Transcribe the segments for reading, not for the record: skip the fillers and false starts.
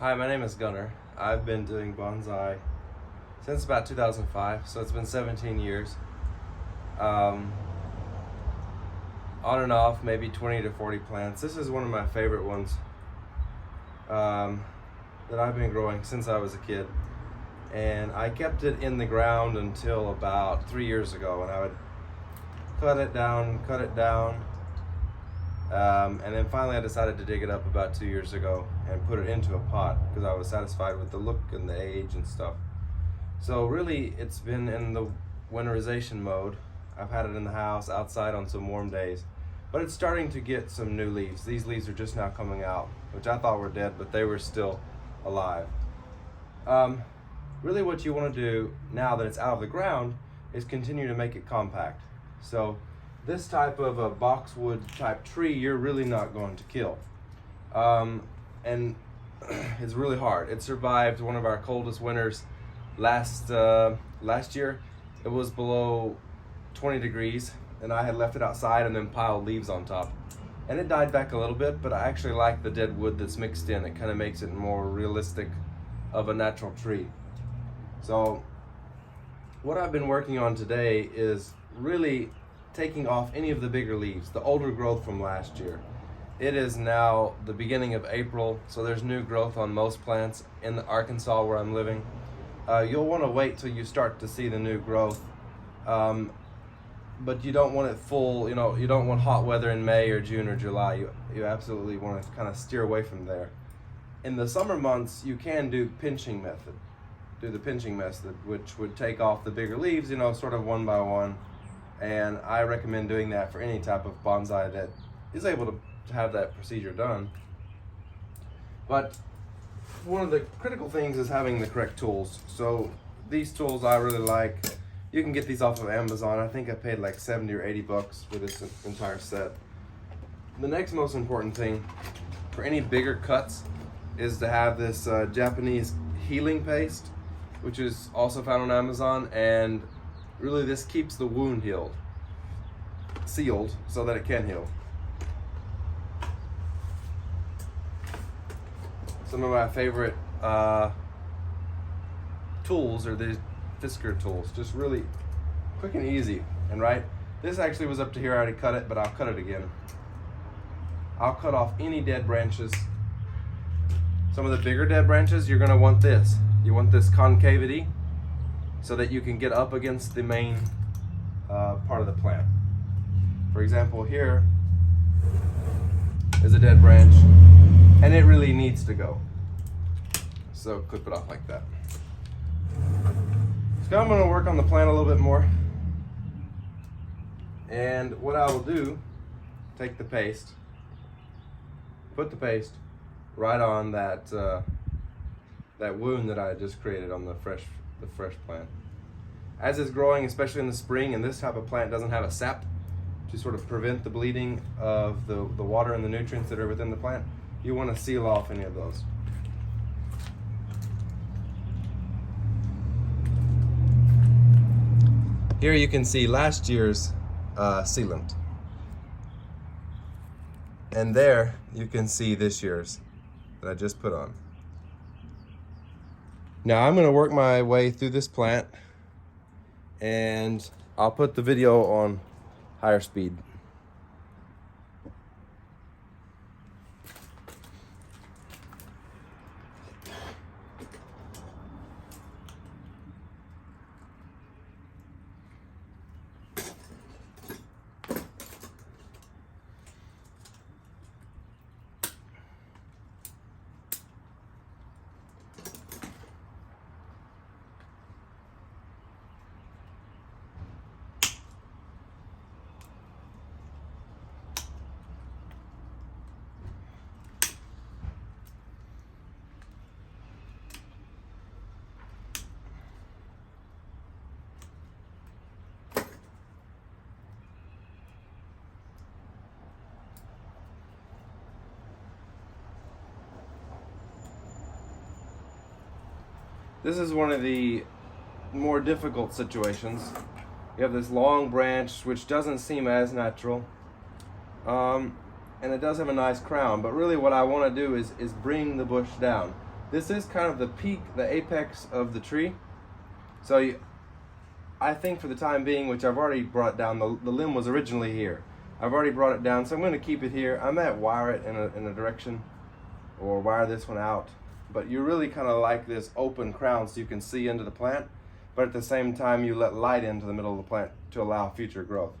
Hi, my name is Gunnar. I've been doing bonsai since about 2005, so it's been 17 years. Um, on and off, maybe 20 to 40 plants. This is one of my favorite ones um, that I've been growing since I was a kid. And I kept it in the ground until about 3 years ago, and I would cut it down, and then finally I decided to dig it up about 2 years ago and put it into a pot because I was satisfied with the look and the age and stuff. So really it's been in the winterization mode. I've had it in the house, outside on some warm days, but it's starting to get some new leaves. These leaves are just now coming out, which I thought were dead, but they were still alive. Really what you want to do now that it's out of the ground is continue to make it compact. So this type of a boxwood type tree you're really not going to kill. And it's really hard. It survived one of our coldest winters last year. It was below 20 degrees and I had left it outside and then piled leaves on top. And it died back a little bit, but I actually like the dead wood that's mixed in. It kind of makes it more realistic of a natural tree. So what I've been working on today is really taking off any of the bigger leaves, the older growth from last year. It is now the beginning of April, so there's new growth on most plants in Arkansas where I'm living. You'll want to wait till you start to see the new growth, but you don't want it full, you don't want hot weather in May or June or July. You absolutely want to kind of steer away from there. In the summer months, you can do the pinching method, which would take off the bigger leaves, sort of one by one. And I recommend doing that for any type of bonsai that is able to have that procedure done. But one of the critical things is having the correct tools. So these tools I really like. You can get these off of Amazon. I think I paid like 70 or 80 bucks for this entire set. The next most important thing for any bigger cuts is to have this Japanese healing paste, which is also found on Amazon, and really this keeps the wound sealed so that it can heal. Some of my favorite tools are these Fisker tools, just really quick and easy. And right, this actually was up to here, I already cut it, but I'll cut it again. I'll cut off any dead branches. Some of the bigger dead branches, you're gonna want this. You want this concavity so that you can get up against the main part of the plant. For example, here is a dead branch and it really needs to go. So clip it off like that. So now I'm going to work on the plant a little bit more. And what I will do, take the paste, put the paste right on that wound that I just created on the fresh plant. As it's growing, especially in the spring, and this type of plant doesn't have a sap to sort of prevent the bleeding of the water and the nutrients that are within the plant, you want to seal off any of those. Here you can see last year's sealant. And there you can see this year's that I just put on. Now I'm going to work my way through this plant and I'll put the video on higher speed. This is one of the more difficult situations. You have this long branch which doesn't seem as natural, and it does have a nice crown, but really what I want to do is bring the bush down. This is kind of the peak, the apex of the tree. So I think for the time being, which I've already brought down, the limb was originally here. I've already brought it down, so I'm going to keep it here. I might wire it in a direction, or wire this one out. But you really kind of like this open crown so you can see into the plant, but at the same time you let light into the middle of the plant to allow future growth.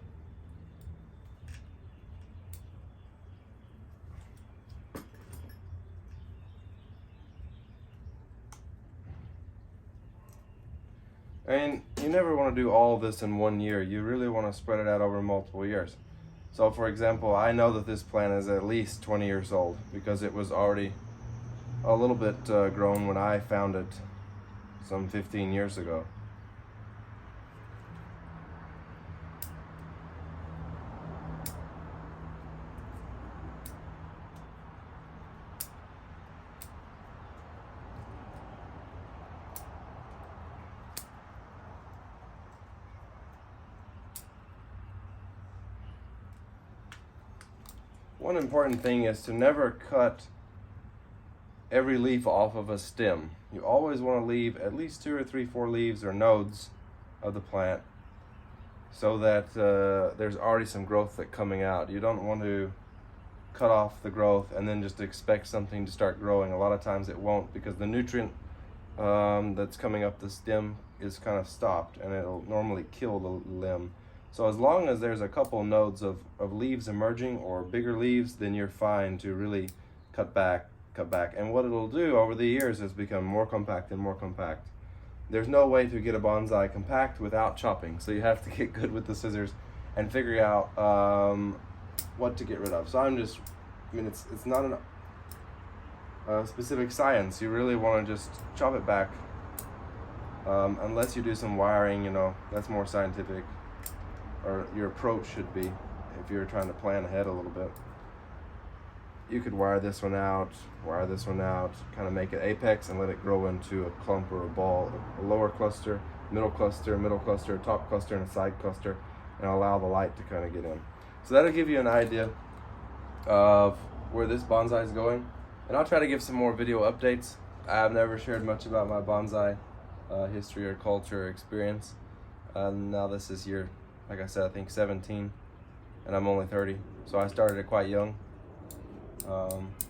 And you never want to do all of this in one year. You really want to spread it out over multiple years. So for example, I know that this plant is at least 20 years old because it was already a little bit grown when I found it some 15 years ago. One important thing is to never cut every leaf off of a stem. You always want to leave at least 2 or 3, 4 leaves or nodes of the plant so that there's already some growth coming out. You don't want to cut off the growth and then just expect something to start growing. A lot of times it won't, because the nutrient that's coming up the stem is kind of stopped, and it'll normally kill the limb. So as long as there's a couple nodes of leaves emerging or bigger leaves, then you're fine to really cut back. And what it'll do over the years is become more compact and more compact. There's no way to get a bonsai compact without chopping, so you have to get good with the scissors and figure out what to get rid of. So it's not a specific science. You really want to just chop it back, unless you do some wiring, that's more scientific, or your approach should be if you're trying to plan ahead a little bit. You could wire this one out, kind of make it apex and let it grow into a clump or a ball, a lower cluster, middle cluster, top cluster, and a side cluster, and allow the light to kind of get in. So that'll give you an idea of where this bonsai is going. And I'll try to give some more video updates. I've never shared much about my bonsai history or culture or experience. Now this is year, like I said, I think 17, and I'm only 30. So I started it quite young.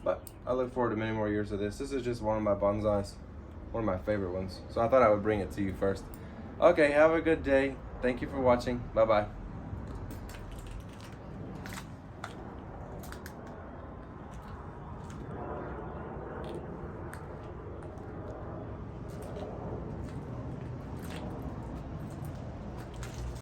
But I look forward to many more years of this. This is just one of my bonsais, one of my favorite ones. So I thought I would bring it to you first. Okay, have a good day. Thank you for watching. Bye-bye.